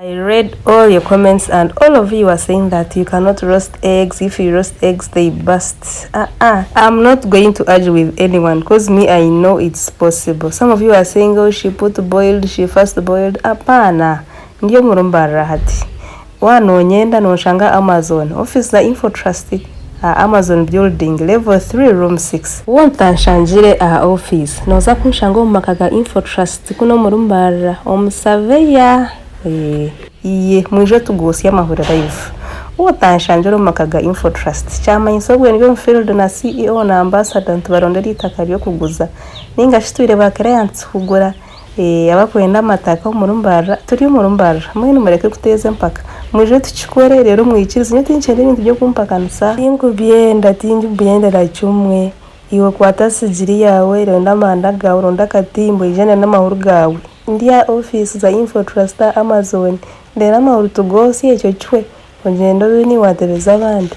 I read all your comments and all of you are saying that you cannot roast eggs. If you roast eggs, they burst. I'm not going to argue with anyone because me, I know it's possible. Some of you are saying, oh, she first boiled. Apana. Ndiyo murumbara hati. Wano nyenda noshanga Amazon. Office na Infotrust. Amazon building level 3 room 6 wontanshanjire office noza kunshanga mumakaga Infotrust kuno murumbara omusaveya iye muje tugosya amahura live wontanshanjire mumakaga Infotrust chama insobwe nibyo field na CEO na ambassador ntubarondera itaka ryo kuguza ninga shitwire ba clients kugura abakwenda amataka murumbara turi murumbara mwene mureke kuteza mpaka muje tuchikore rero mwikiriza nyo tinchende ibintu byo kumpakanisa tingubyenda la chumwe iwe kwata sigiri yawe ronda manda gawe ronda katimbo ijana n'amahuru gawe ndiya office za Infotrust Amazon ndera amahuru tugosi ecyo chwe ongendo bini watereza abandi